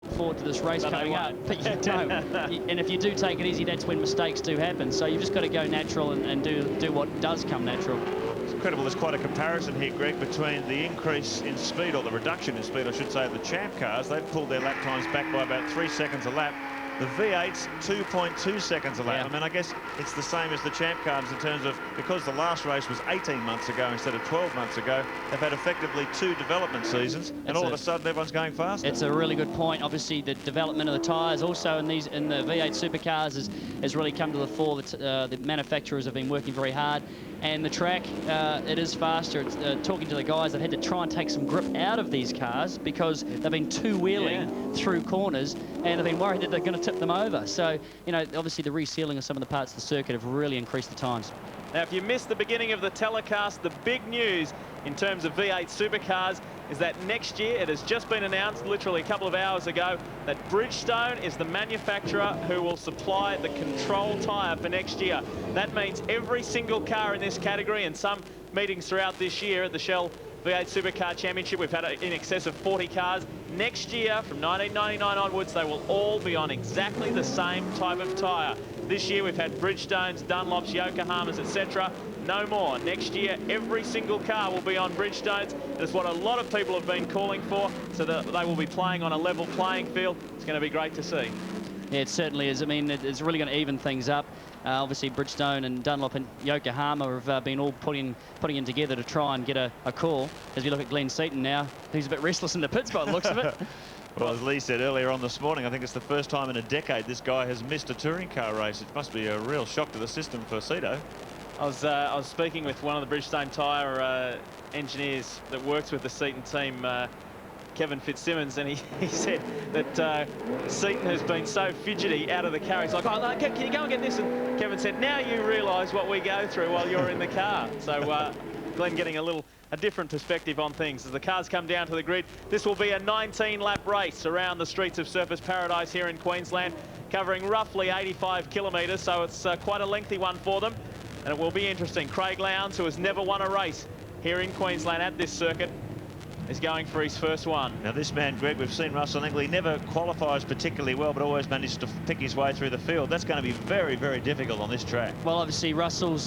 forward to this race coming up, but you don't. And if you do take it easy, that's when mistakes do happen. So you've just got to go natural and do what does come natural. It's incredible. There's quite a comparison here, Greg, between the increase in speed, or the reduction in speed, I should say, of the champ cars. They've pulled their lap times back by about 3 seconds a lap. The V8's 2.2 seconds a lap. I mean, I guess it's the same as the champ cars in terms of, because the last race was 18 months ago instead of 12 months ago, they've had effectively 2 development seasons, and all of a sudden everyone's going faster. It's a really good point. Obviously, the development of the tyres also in the V8 supercars has really come to the fore. The manufacturers have been working very hard. And the track, it is faster. It's, talking to the guys, they've had to try and take some grip out of these cars because they've been two-wheeling through corners, and they've been worried that they're going to tip them over. So, you know, obviously the resealing of some of the parts of the circuit have really increased the times. Now, if you missed the beginning of the telecast, the big news in terms of V8 supercars is that next year, it has just been announced literally a couple of hours ago, that Bridgestone is the manufacturer who will supply the control tyre for next year. That means every single car in this category, and some meetings throughout this year at the Shell V8 Supercar Championship, we've had in excess of 40 cars. Next year, from 1999 onwards, they will all be on exactly the same type of tyre. This year, we've had Bridgestones, Dunlops, Yokohamas, etc. No more. Next year, every single car will be on Bridgestones. That's what a lot of people have been calling for, so that they will be playing on a level playing field. It's going to be great to see. Yeah, it certainly is. I mean, it's really going to even things up. Obviously, Bridgestone and Dunlop and Yokohama have been all putting in together to try and get a call. As we look at Glenn Seaton now, he's a bit restless in the pits by the looks of it. Well, as Lee said earlier on this morning, I think it's the first time in a decade this guy has missed a touring car race. It must be a real shock to the system for Cito. I was speaking with one of the Bridgestone tyre engineers that works with the Seaton team, Kevin Fitzsimmons, and he said that Seaton has been so fidgety out of the car. He's like, oh, no, can you go and get this? And Kevin said, now you realise what we go through while you're in the car. So Glenn getting a different perspective on things as the cars come down to the grid. This will be a 19-lap race around the streets of Surfers Paradise here in Queensland, covering roughly 85 kilometres, so it's quite a lengthy one for them. And it will be interesting. Craig Lowndes, who has never won a race here in Queensland at this circuit, is going for his first one. Now this man, Greg, we've seen Russell Ingall. He never qualifies particularly well, but always managed to pick his way through the field. That's going to be very, very difficult on this track. Well, obviously Russell's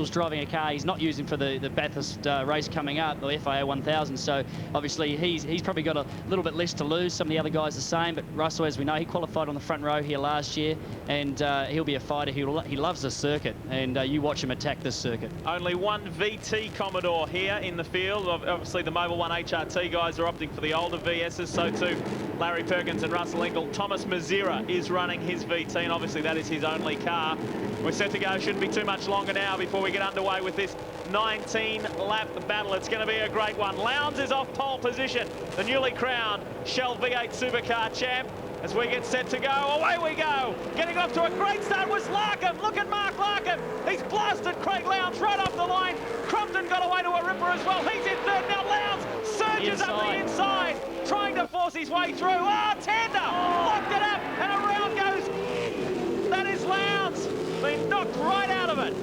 driving a car he's not using for the Bathurst race coming up, the FIA 1000. So obviously he's probably got a little bit less to lose. Some of the other guys the same, but Russell, as we know, he qualified on the front row here last year, and he'll be a fighter. He loves this circuit, and you watch him attack this circuit. Only one VT Commodore here in the field. Obviously the Mobil 1 HRT guys are opting for the older VSs, so too Larry Perkins and Russell Ingall. Thomas Mazira is running his VT, and obviously that is his only car. We're set to go. Shouldn't be too much longer now before we get underway with this 19-lap battle. It's going to be a great one. Lowndes is off pole position, the newly crowned Shell V8 Supercar champ. As we get set to go, away we go. Getting off to a great start was Larkham. Look at Mark Larkham. He's blasted Craig Lowndes right off the line. Crompton got away to a ripper as well. He's in third. Now Lowndes surges up the inside, trying to force his way through. Oh, Tander locked it up, and around goes. That is Lowndes. Been knocked right out of it.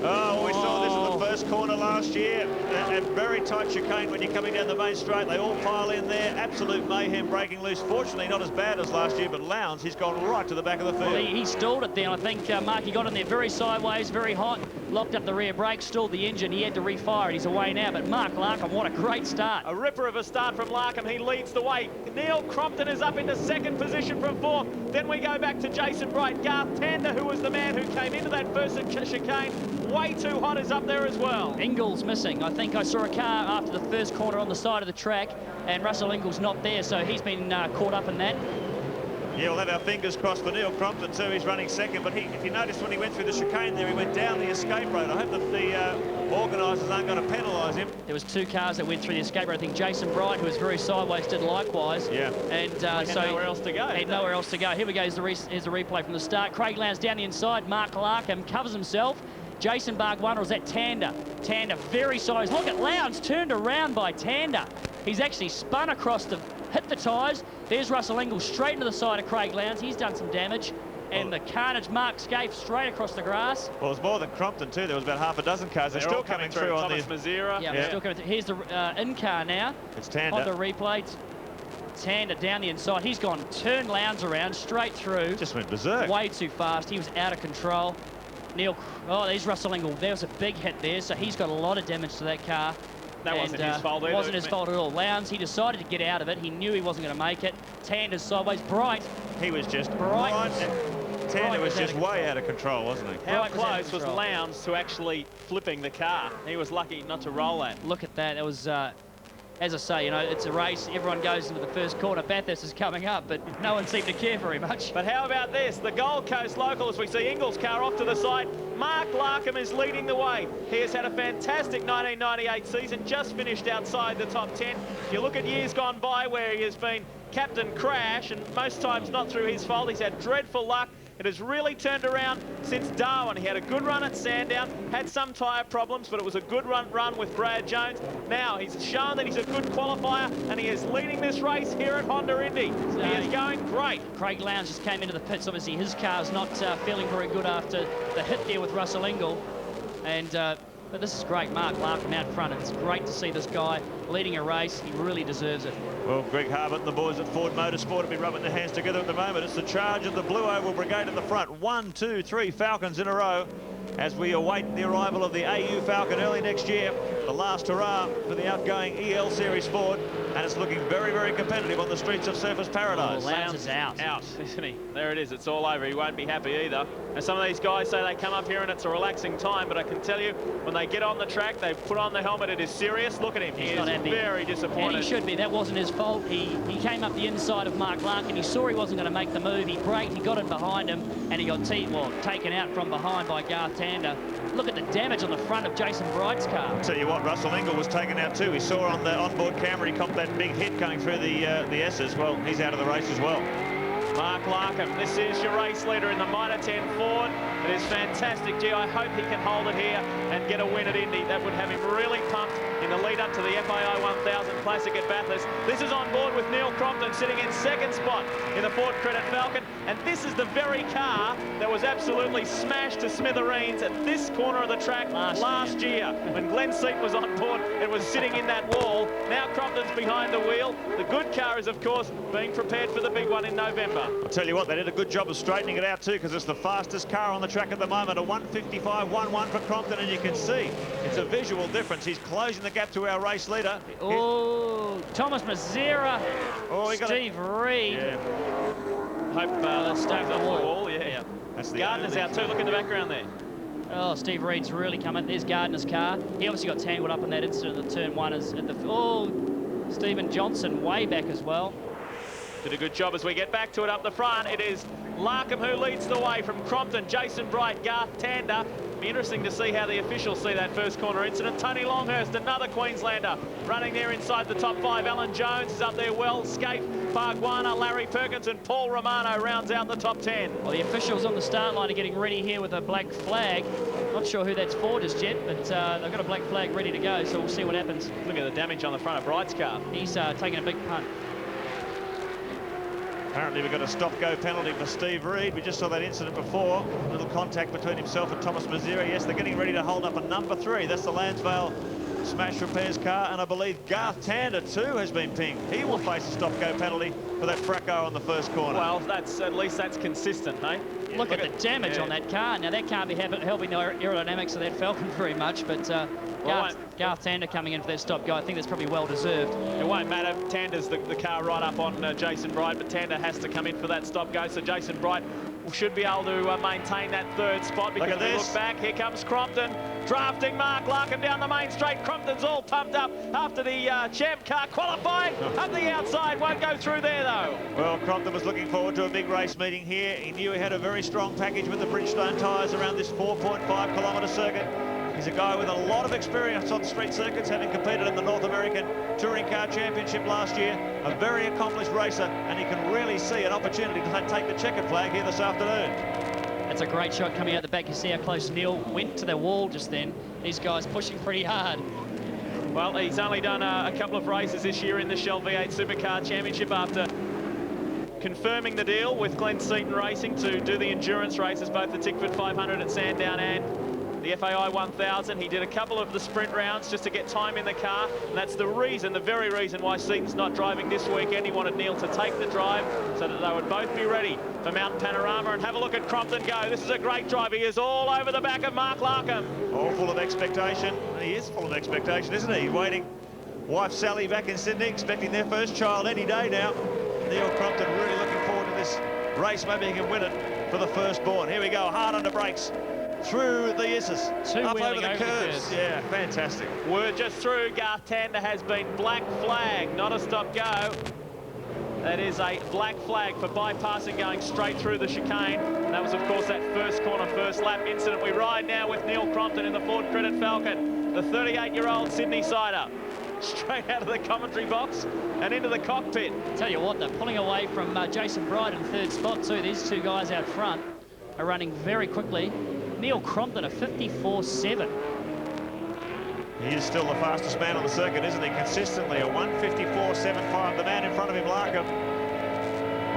Oh, we saw this in the first corner last year. A very tight chicane when you're coming down the main straight. They all pile in there. Absolute mayhem breaking loose. Fortunately, not as bad as last year, but Lowndes, he's gone right to the back of the field. Well, he stalled it then. I think Marky got in there very sideways, very hot, locked up the rear brake, stalled the engine. He had to refire it. He's away now, but Mark Larkham, what a great start. A ripper of a start from Larkham. He leads the way. Neil Crompton is up into second position from fourth. Then we go back to Jason Bright. Garth Tander, who was the man who came into that first chicane, way too hot, is up there as well. Ingall's missing. I think I saw a car after the first corner on the side of the track, and Russell Ingall's not there, so he's been caught up in that. Yeah, we'll have our fingers crossed for Neil Crompton too. He's running second, but if you noticed when he went through the chicane there, he went down the escape road. I hope that the organisers aren't going to penalise him. There was 2 cars that went through the escape road. I think Jason Bright, who was very sideways, did likewise. Yeah. And so nowhere else to go. He had nowhere else to go. Here we go. Here's the replay from the start. Craig Lowndes down the inside. Mark Larkham covers himself. Jason Barg won, or was that Tander? Tander very sideways. Look at Lowndes turned around by Tander. He's actually spun across to hit the tyres. There's Russell Ingall straight into the side of Craig Lowndes. He's done some damage. And the carnage, Mark Scaife straight across the grass. Well, it was more than Crompton too. There was about half a dozen cars. They're still coming through on Thomas Mazira. Yeah, still coming through. Here's the in-car now. It's Tander. On the replay. Tander down the inside. He's gone, turned Lowndes around, straight through. Just went berserk. Way too fast. He was out of control. Neil, oh, there's Russell Ingall. There was a big hit there, so he's got a lot of damage to that car. That wasn't his fault either. Wasn't his fault at all. Lowndes, he decided to get out of it. He knew he wasn't going to make it. Tander's sideways. Bright. He was just Bright. Tander was just way out of control, wasn't he? How Bright close was control. Lowndes to actually flipping the car? He was lucky not to roll that. Look at that. That was, as I say, you know, it's a race. Everyone goes into the first corner. Bathurst is coming up, but no one seemed to care very much. But how about this? The Gold Coast local, as we see Ingall's car off to the side. Mark Larkham is leading the way. He has had a fantastic 1998 season, just finished outside the top 10. You look at years gone by where he has been Captain Crash, and most times not through his fault. He's had dreadful luck. It has really turned around since Darwin. He had a good run at Sandown, had some tyre problems, but it was a good run with Brad Jones. Now he's shown that he's a good qualifier, and he is leading this race here at Honda Indy. He is going great. Craig Lowndes just came into the pits. Obviously, his car's not feeling very good after the hit there with Russell Ingall. And but this is great. Mark Larkham out front. It's great to see this guy leading a race. He really deserves it. Well, Greg Harbert and the boys at Ford Motorsport will be rubbing their hands together at the moment. It's the charge of the Blue Oval Brigade at the front. 1, 2, 3 Falcons in a row as we await the arrival of the AU Falcon early next year. The last hurrah for the outgoing EL Series Ford, and it's looking very, very competitive on the streets of Surfers Paradise. Oh, Lowndes is out. Out, isn't he? There it is. It's all over. He won't be happy either. And some of these guys say they come up here and it's a relaxing time, but I can tell you, when they get on the track, they put on the helmet, it is serious. Look at him. He is very disappointed. And he should be. That wasn't his fault. He came up the inside of Mark Larkin. He saw he wasn't going to make the move. He braked. He got in behind him, and he got taken out from behind by Garth Tander. Look at the damage on the front of Jason Bright's car. I'll tell you what, Russell Ingall was taken out too. We saw on the onboard camera he copped that big hit going through the S's. Well, he's out of the race as well. Mark Larkham, this is your race leader in the Mitre 10 Ford. It is fantastic. Gee, I hope he can hold it here and get a win at Indy. That would have him really pumped in the lead up to the FAI 1000 Classic at Bathurst. This is on board with Neil Crompton sitting in second spot in the Ford Credit Falcon. And this is the very car that was absolutely smashed to smithereens at this corner of the track last year. When Glenn Seat was on board, it was sitting in that wall. Now Crompton's behind the wheel. The good car is, of course, being prepared for the big one in November. I'll tell you what, they did a good job of straightening it out too, because it's the fastest car on the track at the moment. A 1:55.11 for Crompton, and you can see it's a visual difference. He's closing the gap to our race leader. Oh, Thomas Mazzera, Steve Reed. Yeah. Hope that's stuck off the wall. Yeah. That's the Gardner's out too. Look in the background there. Oh, Steve Reed's really coming. There's Gardner's car. He obviously got tangled up in that incident at the turn one. Stephen Johnson way back as well. Did a good job as we get back to it up the front. It is Larkham who leads the way from Crompton, Jason Bright, Garth Tander. Be interesting to see how the officials see that first corner incident. Tony Longhurst, another Queenslander, running there inside the top five. Alan Jones is up there well. Scaife, Parguana, Larry Perkins and Paul Romano rounds out the top 10. Well, the officials on the start line are getting ready here with a black flag. Not sure who that's for just yet, but they've got a black flag ready to go, so we'll see what happens. Look at the damage on the front of Bright's car. He's taking a big punt. Apparently we've got a stop-go penalty for Steve Reed. We just saw that incident before. A little contact between himself and Thomas Mazzera. Yes, they're getting ready to hold up a number 3. That's the Lansvale Smash Repairs car. And I believe Garth Tander too has been pinged. He will face a stop-go penalty for that fracas on the first corner. Well, at least that's consistent, mate. Yeah, look at the damage on that car. Now, that can't be helping the aerodynamics of that Falcon very much, but Garth Tander coming in for that stop-go, I think that's probably well-deserved. It won't matter. Tander's the car right up on Jason Bright, but Tander has to come in for that stop-go, so Jason Bright should be able to maintain that third spot, because we look back, here comes Crompton, drafting Mark Larkham down the main straight. Crompton's all pumped up after the champ car qualifying up the outside, won't go through there though. Well, Crompton was looking forward to a big race meeting here. He knew he had a very strong package with the Bridgestone tyres around this 4.5-kilometre circuit. He's a guy with a lot of experience on street circuits, having competed in the North American Touring Car Championship last year. A very accomplished racer, and he can really see an opportunity to take the checkered flag here this afternoon. That's a great shot coming out the back. You see how close Neil went to the wall just then. These guys pushing pretty hard. Well, he's only done a couple of races this year in the Shell V8 Supercar Championship after confirming the deal with Glenn Seaton Racing to do the endurance races, both the Tickford 500 at Sandown and the FAI 1000. He did a couple of the sprint rounds just to get time in the car, and that's the reason, the very reason why Seaton's not driving this weekend. He wanted Neil to take the drive so that they would both be ready for Mountain Panorama. And have a look at Crompton go. This is a great drive. He is all over the back of Mark Larkham. All full of expectation. He is full of expectation, isn't he? He's waiting. Wife Sally back in Sydney, expecting their first child any day now. Neil Crompton really looking forward to this race. Maybe he can win it for the firstborn. Here we go, hard under brakes. Through the Isses, up over the curves. Yeah, fantastic. We're just through. Garth Tander has been black flag, not a stop go. That is a black flag for bypassing, going straight through the chicane. And that was, of course, that first corner, first lap incident. We ride now with Neil Crompton in the Ford Credit Falcon, the 38-year-old Sydney-sider. Straight out of the commentary box and into the cockpit. Tell you what, they're pulling away from Jason Bright in third spot too. These two guys out front are running very quickly. Neil Crompton, a 54.7. He is still the fastest man on the circuit, isn't he? Consistently, a 154.75. The man in front of him, Larkham,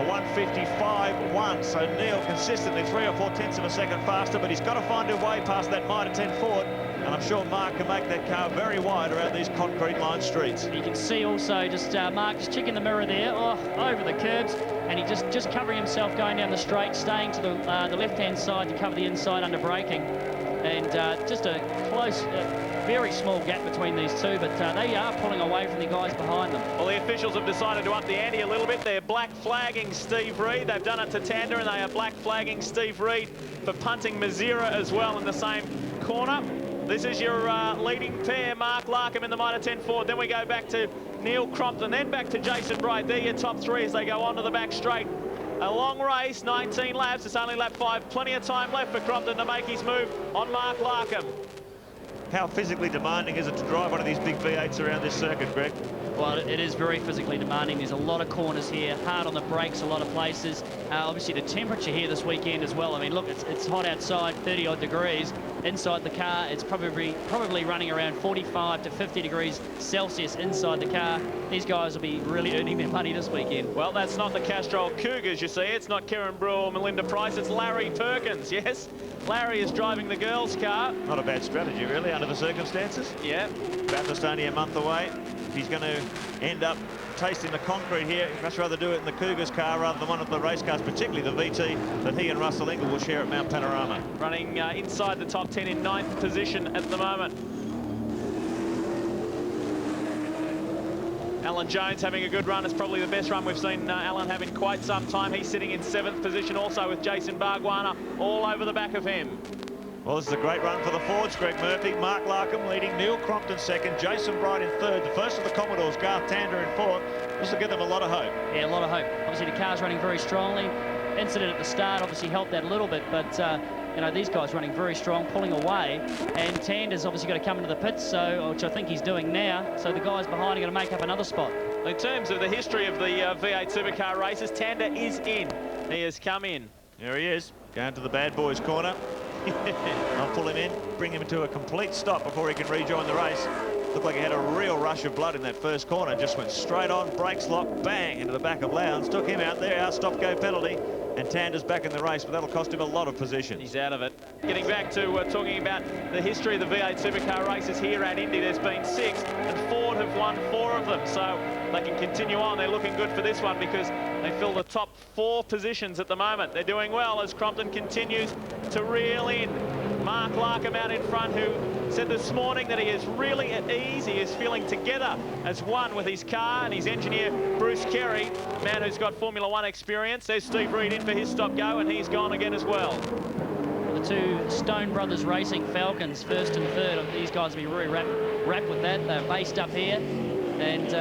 a 155.1. So Neil consistently 3 or 4 tenths of a second faster, but he's got to find a way past that Mitre 10 Ford. And I'm sure Mark can make that car very wide around these concrete lined streets. You can see also just Mark just checking the mirror there, over the curbs, and he just covering himself going down the straight, staying to the left-hand side to cover the inside under braking. And just a close, very small gap between these two, but they are pulling away from the guys behind them. Well, the officials have decided to up the ante a little bit. They're black flagging Steve Reed. They've done it to Tander, and they are black flagging Steve Reed for punting Mazira as well in the same corner. This is your leading pair, Mark Larkham in the Mitre 10 Ford. Then we go back to Neil Crompton, then back to Jason Bright. They're your top three as they go onto the back straight. A long race, 19 laps. It's only lap 5. Plenty of time left for Crompton to make his move on Mark Larkham. How physically demanding is it to drive one of these big V8s around this circuit, Greg? Well, it is very physically demanding. There's a lot of corners here, hard on the brakes, a lot of places. Obviously, the temperature here this weekend as well. I mean, look, it's hot outside, 30-odd degrees. Inside the car, it's probably running around 45 to 50 degrees Celsius inside the car. These guys will be really earning their money this weekend. Well, that's not the Castrol Cougars, you see. It's not Kieran Brewer or Melinda Price. It's Larry Perkins, yes. Larry is driving the girls' car. Not a bad strategy, really, under the circumstances. Yeah. Bathurst only a month away. He's going to end up tasting the concrete here. He'd much rather do it in the Cougars car rather than one of the race cars, particularly the VT that he and Russell Ingall will share at Mount Panorama. Running inside the top 10 in 9th position at the moment. Alan Jones having a good run. It's probably the best run we've seen Alan have in quite some time. He's sitting in 7th position also with Jason Bargwana all over the back of him. Well, this is a great run for the Fords, Greg Murphy. Mark Larkham leading, Neil Crompton second, Jason Bright in third. The first of the Commodores, Garth Tander in fourth. This will give them a lot of hope. Yeah, a lot of hope. Obviously, the car's running very strongly. Incident at the start obviously helped that a little bit, but you know, these guys running very strong, pulling away, and Tander's obviously got to come into the pits, so which I think he's doing now. So the guys behind are going to make up another spot. In terms of the history of the V8 Supercar races, Tander is in. He has come in. There he is, going to the bad boys' corner. I'll pull him in, bring him to a complete stop before he can rejoin the race. Looked like he had a real rush of blood in that first corner. Just went straight on, brakes locked, bang, into the back of Lowndes. Took him out there, our stop-go penalty. And Tander's back in the race, but that'll cost him a lot of position. He's out of it. Getting back to talking about the history of the V8 Supercar races here at Indy, there's been 6, and Ford have won 4 of them. So they can continue on. They're looking good for this one because they fill the top 4 positions at the moment. They're doing well as Crompton continues to reel in. Mark Larkham out in front, who said this morning that he is really at ease. He is feeling together as one with his car and his engineer, Bruce Kerry, a man who's got Formula 1 experience. There's Steve Reed in for his stop-go, and he's gone again as well. The two Stone Brothers Racing Falcons, first and third. These guys will be really wrapped with that. They're based up here, and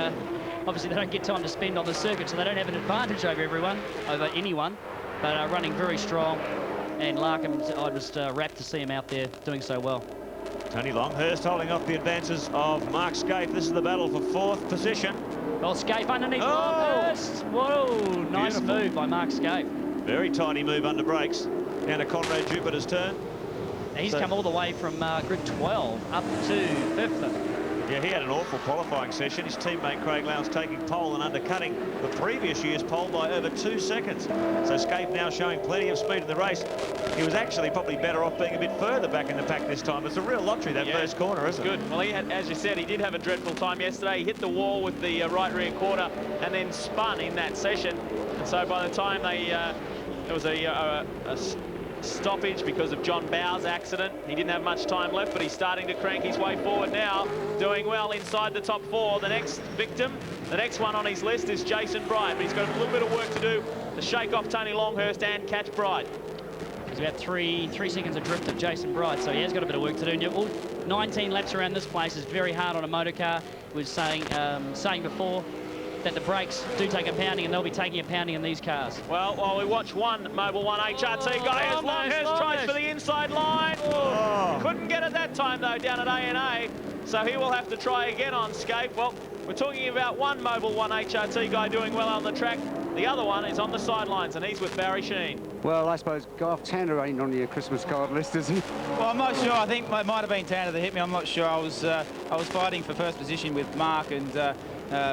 obviously they don't get time to spend on the circuit, so they don't have an advantage over anyone, but running very strong. And Larkham, I was rapt to see him out there doing so well. Tony Longhurst holding off the advances of Mark Scaife. This is the battle for 4th position. Well, Scaife underneath Longhurst. Whoa, nice move by Mark Scaife. Very tiny move under brakes. Down to Conrad Jupiter's turn. He's come all the way from grid 12 up to 5th. Yeah, he had an awful qualifying session. His teammate Craig Lowndes taking pole and undercutting the previous year's pole by over 2 seconds. So Scape now showing plenty of speed in the race. He was actually probably better off being a bit further back in the pack this time. It's a real lottery, that first corner, isn't it? Good. Well, he had, as you said, he did have a dreadful time yesterday. He hit the wall with the right rear quarter and then spun in that session. And so by the time they, there was a stoppage because of John Bow's accident. He didn't have much time left, but he's starting to crank his way forward now, doing well inside the top 4. The next victim, the next one on his list is Jason Bright, but he's got a little bit of work to do to shake off Tony Longhurst and catch Bright. He's about three seconds adrift of Jason Bright, so he has got a bit of work to do. All 19 laps around this place is very hard on a motor car. We were saying before that the brakes do take a pounding, and they'll be taking a pounding in these cars. Well, while we watch one Mobil 1 HRT guy as Longhurst tries for the inside line. Couldn't get it that time, though, down at A&A. So he will have to try again on Scape. Well, we're talking about one Mobil 1 HRT guy doing well on the track. The other one is on the sidelines, and he's with Barry Sheen. Well, I suppose Garth Tanner ain't on your Christmas card list, is he? Well, I'm not sure. I think it might have been Tanner that hit me. I'm not sure. I was fighting for first position with Mark, and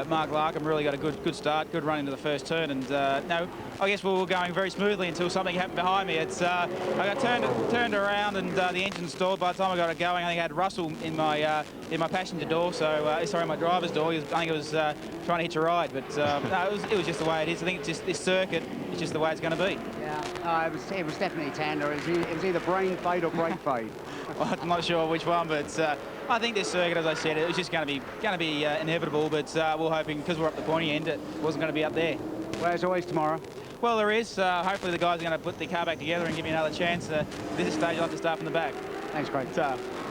Mark Larkham really got a good start, good run into the first turn, and no, I guess we were going very smoothly until something happened behind me. It's I got turned around, and the engine stalled. By the time I got it going, I think I had Russell in my passenger door, so sorry, my driver's door. I think it was trying to hitch a ride, but no, it was just the way it is. I think it's just this circuit. It's just the way it's going to be. Yeah, it was definitely Tanner. It was either brain fade or brake fade. Well, I'm not sure which one, but I think this circuit, as I said, it was just going to be inevitable. But we're hoping, because we're up the pointy end, it wasn't going to be up there. Well, as always tomorrow. Well, there is. Hopefully the guys are going to put the car back together and give me another chance. At this stage, I'll have to start from the back. Thanks, Craig.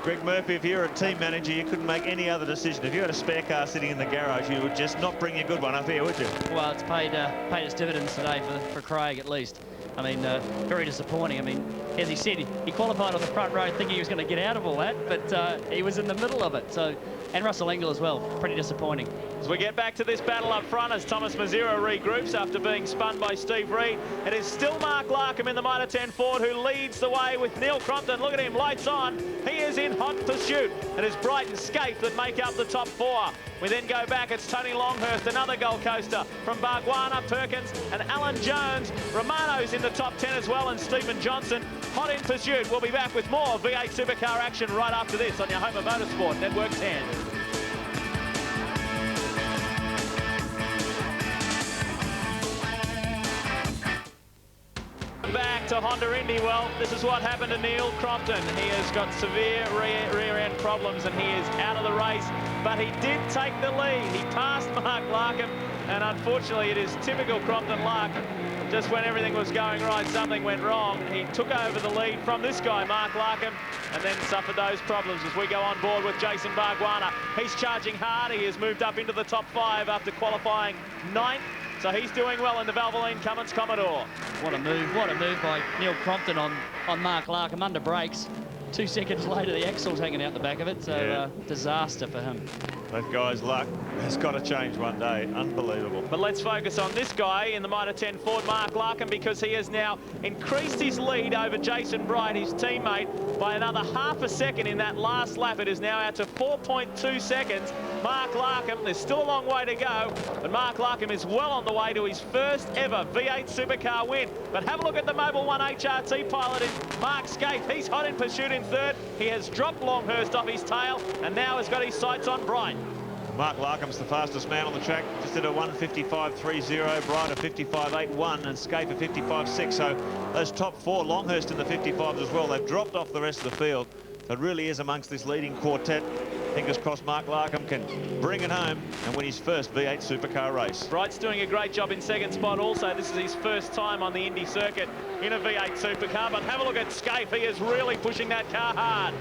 Greg Murphy, if you're a team manager, you couldn't make any other decision. If you had a spare car sitting in the garage, you would just not bring a good one up here, would you? Well, it's paid its dividends today for Craig, at least. I mean, very disappointing. I mean, as he said, he qualified on the front row thinking he was going to get out of all that, but he was in the middle of it. So, and Russell Engel as well, pretty disappointing. As we get back to this battle up front, as Thomas Mazzira regroups after being spun by Steve Reed, it is still Mark Larkham in the Mitre 10 Ford who leads the way with Neil Crompton. Look at him, lights on. He is in hot pursuit. It is Bright and Scape that make up the top 4. We then go back, it's Tony Longhurst, another Gold Coaster, from Bargwanna, Perkins and Alan Jones. Romano's in the top 10 as well, and Stephen Johnson hot in pursuit. We'll be back with more V8 Supercar action right after this on your home of motorsport, Network 10. Back to Honda Indy. Well, this is what happened to Neil Crompton. He has got severe rear end problems and he is out of the race, but he did take the lead. He passed Mark Larkham, and unfortunately it is typical Crompton luck. Just when everything was going right, something went wrong. He took over the lead from this guy, Mark Larkham, and then suffered those problems as we go on board with Jason Bargwanna. He's charging hard. He has moved up into the top 5 after qualifying 9th. So he's doing well in the Valvoline Cummins Commodore. What a move by Neil Crompton on Mark Larkham under brakes. 2 seconds later, the axle's hanging out the back of it, so disaster for him. That guy's luck has got to change one day. Unbelievable. But let's focus on this guy in the Mitre 10 Ford, Mark Larkham, because he has now increased his lead over Jason Bright, his teammate, by another half a second in that last lap. It is now out to 4.2 seconds. Mark Larkham, there's still a long way to go, but Mark Larkham is well on the way to his first ever V8 Supercar win. But have a look at the Mobil 1 HRT pilot in Mark Scape. He's hot in pursuit in 3rd. He has dropped Longhurst off his tail and now has got his sights on Bright. Mark Larkham's the fastest man on the track, just at a 1:55.30, Bright a 55.81 and Scape a 55.6. So those top 4, Longhurst in the 55s as well, they've dropped off the rest of the field. So it really is amongst this leading quartet. Fingers crossed Mark Larkham can bring it home and win his first V8 Supercar race. Bright's doing a great job in 2nd spot also. This is his first time on the Indy circuit in a V8 Supercar. But have a look at Scape. He is really pushing that car hard.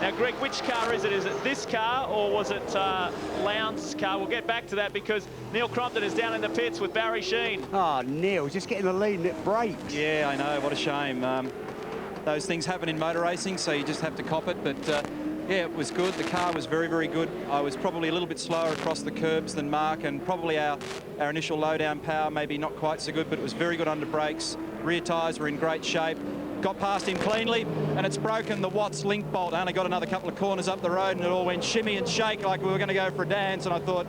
Now, Greg, which car is it? Is it this car or was it Lowndes' car? We'll get back to that because Neil Crompton is down in the pits with Barry Sheen. Oh, Neil, just getting the lead and it breaks. Yeah, I know. What a shame. Those things happen in motor racing, so you just have to cop it. But yeah, it was good. The car was very, very good. I was probably a little bit slower across the curbs than Mark, and probably our initial low-down power maybe not quite so good, but it was very good under brakes. Rear tyres were in great shape. got past him cleanly, and it's broken the Watts link bolt. I only got another couple of corners up the road, and it all went shimmy and shake like we were going to go for a dance, and I thought,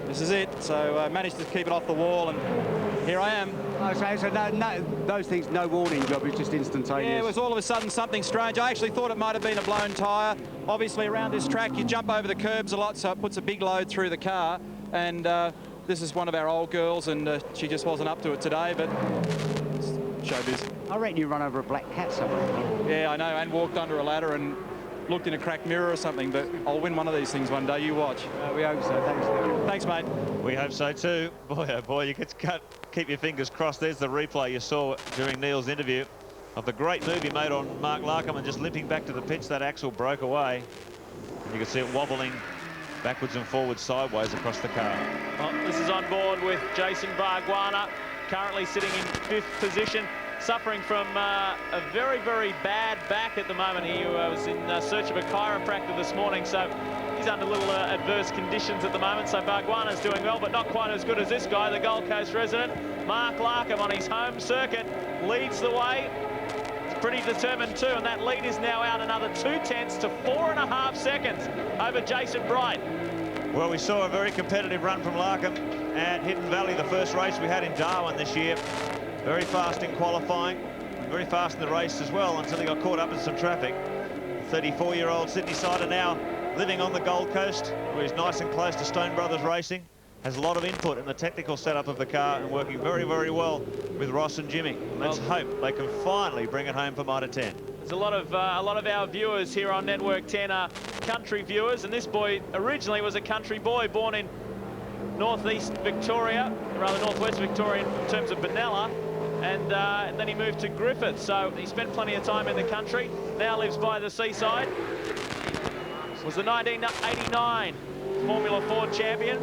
this is it. So I managed to keep it off the wall, and here I am. Oh, so those things, no warning job, it's just instantaneous. Yeah, it was all of a sudden something strange. I actually thought it might have been a blown tyre. Obviously, around this track, you jump over the curbs a lot, so it puts a big load through the car. And this is one of our old girls, and she just wasn't up to it today, but it's showbiz. I reckon you run over a black cat somewhere. Yeah, I know, and walked under a ladder and looked in a cracked mirror or something, but I'll win one of these things one day, you watch. We hope so. Thanks, Darren. Thanks, mate. We hope so too. Boy, oh boy, you could keep your fingers crossed. There's the replay you saw during Neil's interview of the great move he made on Mark Larkham, and just limping back to the pitch, that axle broke away. And you can see it wobbling backwards and forwards sideways across the car. Well, this is on board with Jason Bargwanna, currently sitting in 5th position, suffering from a very, very bad back at the moment. He was in search of a chiropractor this morning, so he's under little adverse conditions at the moment. So Bargwanna's doing well, but not quite as good as this guy, the Gold Coast resident. Mark Larkham on his home circuit leads the way. He's pretty determined too, and that lead is now out another 2/10 to 4.5 seconds over Jason Bright. Well, we saw a very competitive run from Larkham at Hidden Valley, the first race we had in Darwin this year. Very fast in qualifying, very fast in the race as well, until he got caught up in some traffic. 34-year-old Sydney-sider now living on the Gold Coast, where he's nice and close to Stone Brothers Racing. Has a lot of input in the technical setup of the car, and working very, very well with Ross and Jimmy. And let's hope they can finally bring it home for Mitre 10. There's a lot of our viewers here on Network 10 are country viewers, and this boy originally was a country boy born in northeast Victoria, rather northwest Victoria in terms of Benalla, and then he moved to Griffith. So he spent plenty of time in the country. Now lives by the seaside. Was the 1989 Formula 4 champion.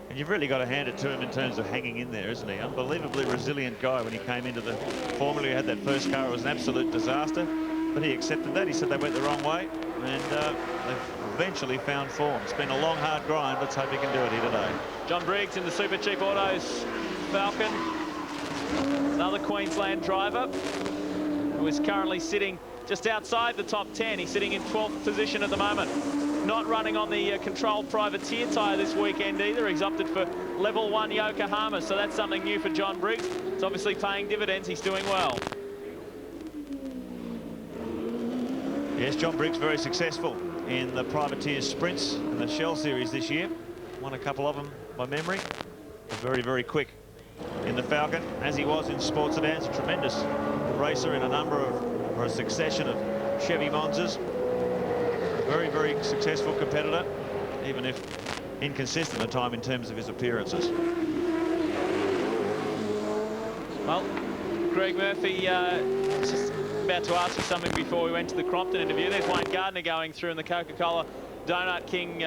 And you've really got to hand it to him in terms of hanging in there, isn't he? Unbelievably resilient guy when he came into the Formula. He had that first car. It was an absolute disaster, but he accepted that. He said they went the wrong way, and they've eventually found form. It's been a long, hard grind. Let's hope he can do it here today. John Briggs in the Super Cheap Autos Falcon. Another Queensland driver who is currently sitting just outside the top 10. He's sitting in 12th position at the moment. Not running on the controlled privateer tyre this weekend either. He's opted for level 1 Yokohama, so that's something new for John Briggs. It's obviously paying dividends. He's doing well. Yes, John Briggs very successful in the privateer sprints in the Shell Series this year. Won a couple of them by memory. Very, very quick in the Falcon, as he was in sports sedans. A tremendous racer in a number of, or a succession of Chevy Monzas. Very, very successful competitor, even if inconsistent at time in terms of his appearances. Well, Greg Murphy just about to ask you something before we went to the Crompton interview. There's Wayne Gardner going through in the Coca-Cola Donut King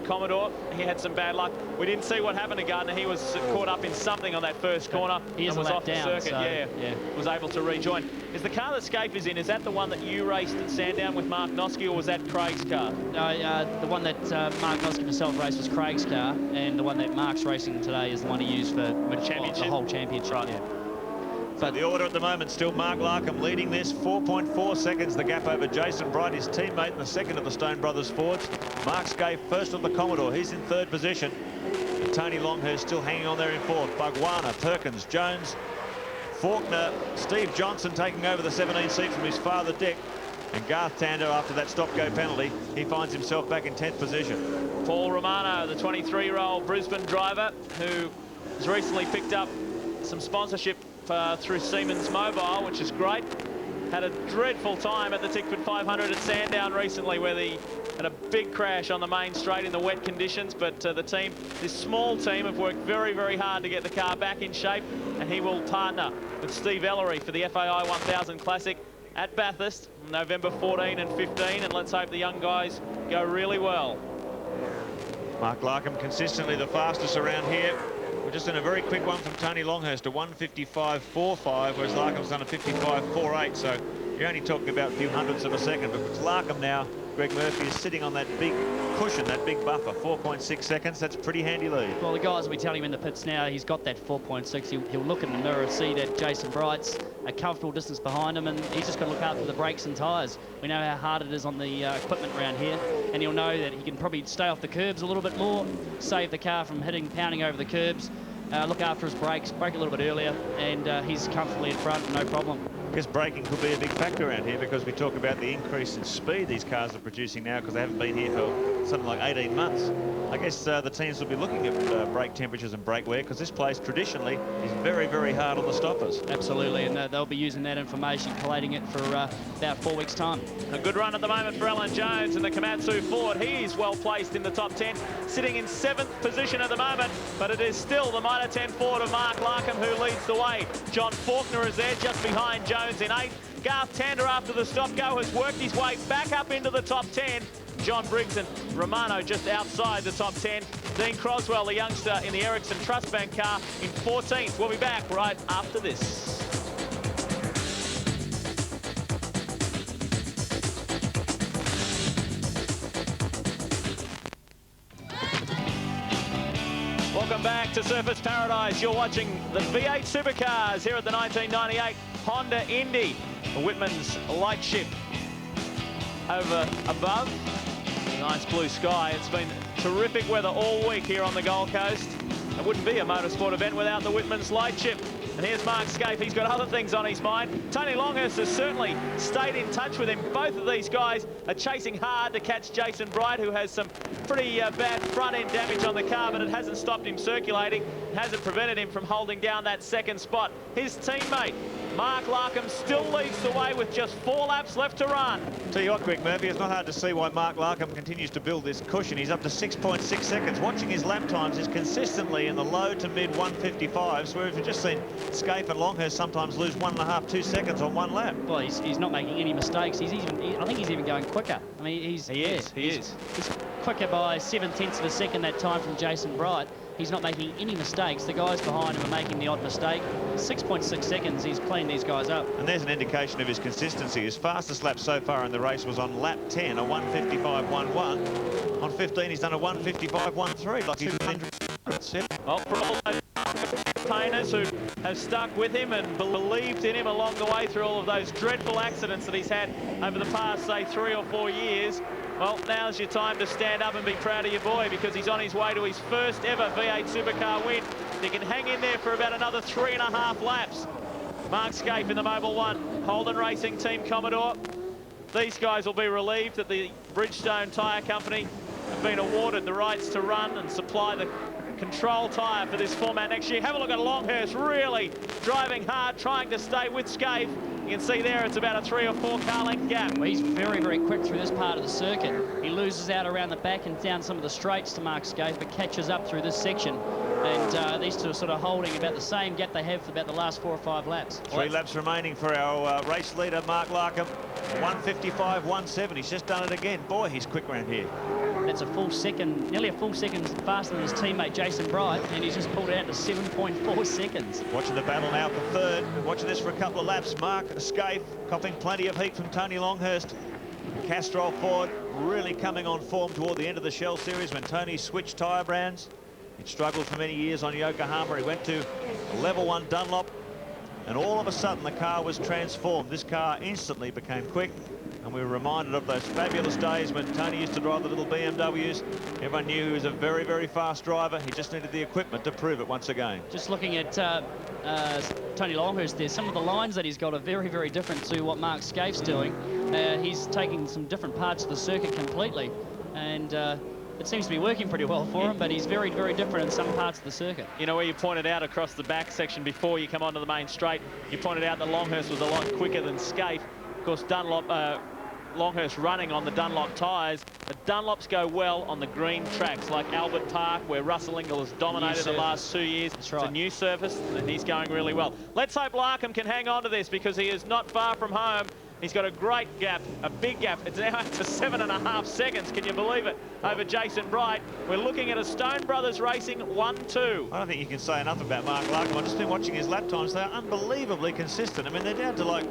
Commodore. He had some bad luck. We didn't see what happened to Gardner. He was caught up in something on that first corner. He is and was off the circuit. So, yeah, was able to rejoin. Is the car that Scape is in, is that the one that you raced at Sandown with Mark Noske, or was that Craig's car? No, the one that Mark Noske himself raced was Craig's car, and the one that Mark's racing today is the one he used for the whole championship. Right. Yeah. But the order at the moment, still Mark Larkham leading this, 4.4 seconds the gap over Jason Bright, his teammate, in the second of the Stone Brothers Fords. Mark Scaife first of the Commodore, he's in 3rd position. And Tony Longhurst still hanging on there in 4th. Bargwanna, Perkins, Jones, Faulkner, Steve Johnson taking over the 17 seat from his father Dick. And Garth Tander, after that stop-go penalty, he finds himself back in 10th position. Paul Romano, the 23-year-old Brisbane driver, who has recently picked up some sponsorship through Siemens Mobile, which is great. Had a dreadful time at the Tickford 500 at Sandown recently, where they had a big crash on the main straight in the wet conditions. But the team, this small team, have worked very, very hard to get the car back in shape, and he will partner with Steve Ellery for the FAI 1000 Classic at Bathurst, November 14 and 15, and let's hope the young guys go really well. Mark Larkham consistently the fastest around here. We're just in a very quick one from Tony Longhurst, a 1:55.45, whereas Larkham's done a 55.48, so you're only talking about a few hundredths of a second. But it's Larkham now Greg Murphy is sitting on that big cushion, that big buffer, 4.6 seconds. That's a pretty handy lead. Well, the guys will be telling him in the pits now he's got that 4.6. He'll look in the mirror and see that Jason Bright's a comfortable distance behind him, and he's just got to look after the brakes and tyres. We know how hard it is on the equipment around here, and he'll know that he can probably stay off the curbs a little bit more, save the car from pounding over the curbs, look after his brakes, brake a little bit earlier, and he's comfortably in front, no problem. I guess braking could be a big factor around here, because we talk about the increase in speed these cars are producing now because they haven't been here for something like 18 months. I guess the teams will be looking at brake temperatures and brake wear, because this place traditionally is very, very hard on the stoppers. Absolutely, and they'll be using that information, collating it for about 4 weeks' time. A good run at the moment for Alan Jones and the Komatsu Ford. He is well placed in the top 10, sitting in 7th position at the moment, but it is still the Mitre 10 Ford of Mark Larkham who leads the way. John Faulkner is there just behind Jones in 8th. Garth Tander, after the stop-go, has worked his way back up into the top 10. John Briggs and Romano just outside the top 10. Dean Croswell, the youngster in the Ericsson Trust Bank car, in 14th. We'll be back right after this. Welcome back to Surfers Paradise. You're watching the V8 Supercars here at the 1998 Honda Indy. Whitman's light ship over above. Nice blue sky. It's been terrific weather all week here on the Gold Coast. It wouldn't be a motorsport event without the Whitman's light ship. And here's Mark Scaife. He's got other things on his mind. Tony Longhurst has certainly stayed in touch with him. Both of these guys are chasing hard to catch Jason Bright, who has some pretty bad front-end damage on the car, but it hasn't stopped him circulating. It hasn't prevented him from holding down that second spot. His teammate, Mark Larkham, still leads the way with just 4 laps left to run. Tell you what, Greg Murphy, it's not hard to see why Mark Larkham continues to build this cushion. He's up to 6.6 seconds. Watching his lap times is consistently in the low to mid 155s, whereas we've just seen Scaife and Longhurst sometimes lose 1.5, 2 seconds on one lap. Well, he's not making any mistakes. I think he's even going quicker. I mean, he's quicker by 7/10 of a second that time from Jason Bright. He's not making any mistakes. The guys behind him are making the odd mistake. 6.6 seconds, he's cleaned these guys up. And there's an indication of his consistency. His fastest lap so far in the race was on lap 10, a 1:55.11. On 15, he's done a 1:55.13. Like he's Well, for all those campaigners who have stuck with him and believed in him along the way through all of those dreadful accidents that he's had over the past, say, 3 or 4 years, well, now's your time to stand up and be proud of your boy, because he's on his way to his first ever V8 Supercar win. He can hang in there for about another 3.5 laps. Mark Scaife in the Mobil 1, Holden Racing Team Commodore. These guys will be relieved that the Bridgestone Tyre Company have been awarded the rights to run and supply the control tyre for this format next year. Have a look at Longhurst really driving hard, trying to stay with Scaife. You can see there it's about a 3 or 4 car length gap. Well, he's very, very quick through this part of the circuit. He loses out around the back and down some of the straights to Mark Scaife, but catches up through this section. And these two are sort of holding about the same gap they have for about the last 4 or 5 laps. 3 laps remaining for our race leader, Mark Larkham. 1:55.17. He's just done it again. Boy, he's quick around here. That's a full second, nearly a full second faster than his teammate Jason Bright, and he's just pulled it out to 7.4 seconds. Watching the battle now for third. Watching this for a couple of laps. Mark Scaife copping plenty of heat from Tony Longhurst. Castrol Ford really coming on form toward the end of the Shell Series when Tony switched tyre brands. He'd struggled for many years on Yokohama. He went to level 1 Dunlop, and all of a sudden the car was transformed. This car instantly became quick, and we were reminded of those fabulous days when Tony used to drive the little BMWs. Everyone knew he was a very, very fast driver. He just needed the equipment to prove it once again. Just looking at Tony Longhurst there, some of the lines that he's got are very, very different to what Mark Scaife's doing. He's taking some different parts of the circuit completely, and it seems to be working pretty well for him, but he's very, very different in some parts of the circuit. You know, where you pointed out across the back section before you come onto the main straight, you pointed out that Longhurst was a lot quicker than Scaife. Of course, Longhurst running on the Dunlop tyres. The Dunlops go well on the green tracks like Albert Park, where Russell Ingall has dominated the last 2 years. That's right. It's a new surface, and he's going really well. Let's hope Larkham can hang on to this, because he is not far from home. He's got a great gap, a big gap. It's now up to 7.5 seconds. Can you believe it? Over Jason Bright. We're looking at a Stone Brothers Racing 1-2. I don't think you can say enough about Mark Larkham. I've just been watching his lap times. They're unbelievably consistent. I mean, they're down to like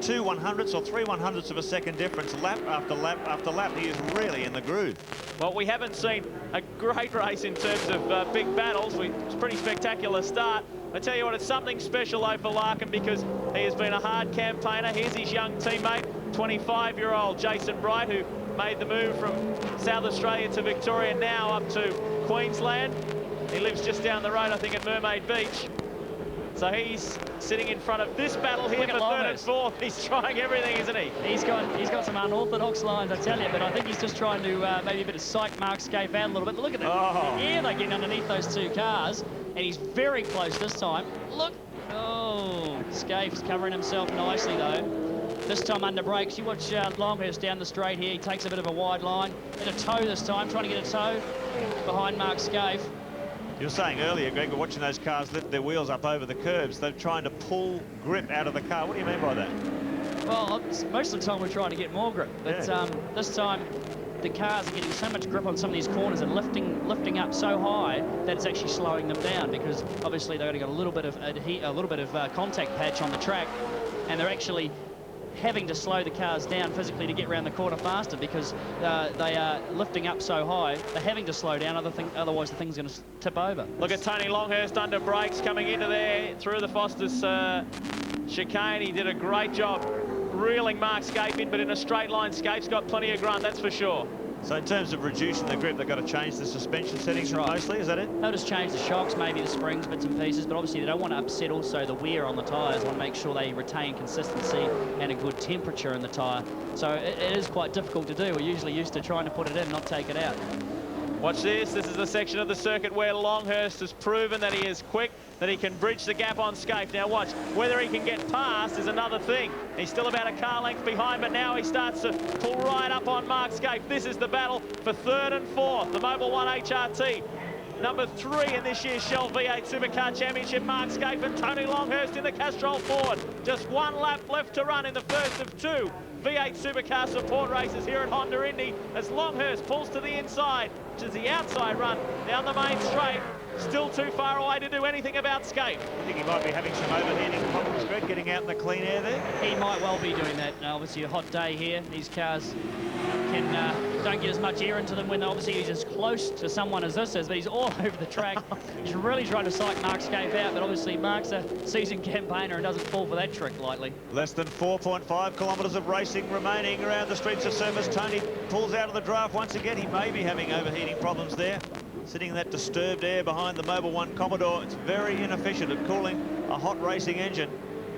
2 100ths or 3 100ths of a second difference, lap after lap after lap. He is really in the groove. Well, we haven't seen a great race in terms of big battles. It's a pretty spectacular start. I tell you what, it's something special though for Larkham, because he has been a hard campaigner. Here's his young teammate, 25-year-old Jason Bright, who made the move from South Australia to Victoria, now up to Queensland. He lives just down the road, I think, at Mermaid Beach. So he's sitting in front of this battle here for third and fourth. He's trying everything, isn't he? He's got some unorthodox lines, I tell you, but I think he's just trying to maybe a bit of psych Mark Scaife out a little bit. But look at the air they're getting underneath those two cars, and he's very close this time. Look, oh, Scaife's covering himself nicely though. This time under brakes. You watch Longhurst down the straight here. He takes a bit of a wide line. And a toe this time, trying to get a toe behind Mark Scaife. You were saying earlier, Greg, we're watching those cars lift their wheels up over the curbs. They're trying to pull grip out of the car. What do you mean by that? Well, most of the time we're trying to get more grip. But this time the cars are getting so much grip on some of these corners and lifting up so high that it's actually slowing them down, because obviously they've only got a little bit of contact patch on the track, and they're actually having to slow the cars down physically to get around the corner faster, because they are lifting up so high. They're having to slow down, otherwise the thing's going to tip over. Look at Tony Longhurst under brakes coming into there through the Foster's chicane. He did a great job reeling Mark Scaife in, but in a straight line, Scaife's got plenty of grunt, that's for sure. So in terms of reducing the grip, they've got to change the suspension settings mostly, is that it? They'll just change the shocks, maybe the springs, bits and pieces, but obviously they don't want to upset also the wear on the tyres. They want to make sure they retain consistency and a good temperature in the tyre. So it is quite difficult to do. We're usually used to trying to put it in, not take it out. Watch this. This is the section of the circuit where Longhurst has proven that he is quick, that he can bridge the gap on Scaife. Now watch, whether he can get past is another thing. He's still about a car length behind, but now he starts to pull right up on Mark Scaife. This is the battle for third and fourth. The Mobil 1 HRT. Number 3 in this year's Shell V8 Supercar Championship, Mark Scaife and Tony Longhurst in the Castrol Ford. Just one lap left to run in the first of 2 V8 Supercar support races here at Honda Indy, as Longhurst pulls to the inside, which is the outside run down the main straight. Still too far away to do anything about Scaife. I think he might be having some overheating problems, Greg, getting out in the clean air there. He might well be doing that. Now, obviously a hot day here. These cars don't get as much air into them when obviously he's as close to someone as this is, but he's all over the track. He's really trying to psych Mark Scaife out, but obviously Mark's a seasoned campaigner and doesn't fall for that trick lightly. Less than 4.5 kilometres of racing remaining around the streets of Surfers. Tony pulls out of the draft once again. He may be having overheating problems there. Sitting in that disturbed air behind the Mobil 1 Commodore. It's very inefficient at cooling a hot racing engine.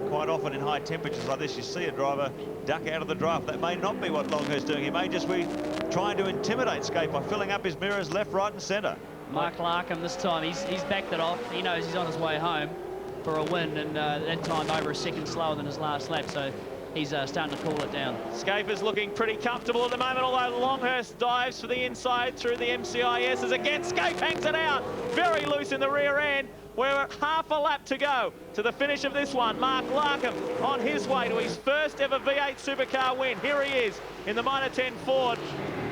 Quite often in high temperatures like this, you see a driver duck out of the draft. That may not be what Longhurst's doing. He may just be trying to intimidate Scaife by filling up his mirrors left, right and centre. Mark Larkham this time, he's backed it off. He knows he's on his way home for a win, and that time over a second slower than his last lap, so he's starting to cool it down. Scaife is looking pretty comfortable at the moment, although Longhurst dives for the inside through the MCIS as again Scaife hangs it out. Very loose in the rear end. We're half a lap to go to the finish of this one. Mark Larkham on his way to his first ever V8 Supercar win. Here he is in the Minor 10 Ford.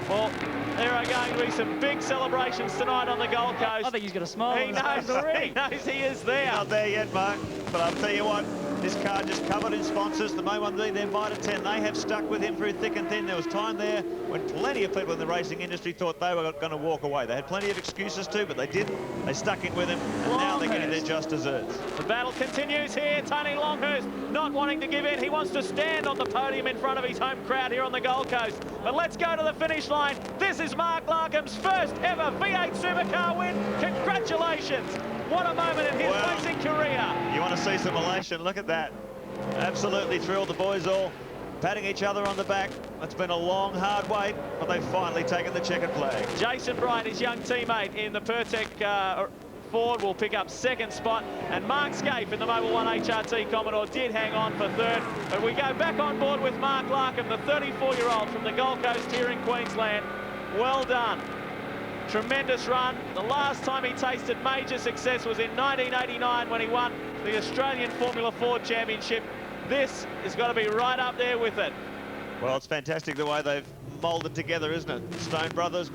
Well, there are going to be some big celebrations tonight on the Gold Coast. I think he's got a smile. He knows he is there. Not there yet, Mark, but I'll tell you what, this car just covered in sponsors. The Mo 1B, their Mitre 10, they have stuck with him through thick and thin. There was time there when plenty of people in the racing industry thought they were going to walk away. They had plenty of excuses to, but they didn't. They stuck in with him, and now they're getting their just desserts. The battle continues here. Tony Longhurst not wanting to give in. He wants to stand on the podium in front of his home crowd here on the Gold Coast. But let's go to the finish line. This is Mark Larkham's first ever V8 Supercar win. Congratulations. What a moment in his racing career. You want to see some elation? Look at that. Absolutely thrilled. The boys all patting each other on the back. It's been a long, hard wait, but they've finally taken the checkered flag. Jason Bright, his young teammate in the Pertec Ford, will pick up second spot, and Mark Scaife in the Mobil 1 HRT Commodore did hang on for third. But we go back on board with Mark Larkham, the 34-year-old from the Gold Coast here in Queensland. Well done. Tremendous run. The last time he tasted major success was in 1989 when he won the Australian Formula Ford Championship. This has got to be right up there with it. Well, it's fantastic the way they've moulded together, isn't it? Stone Brothers,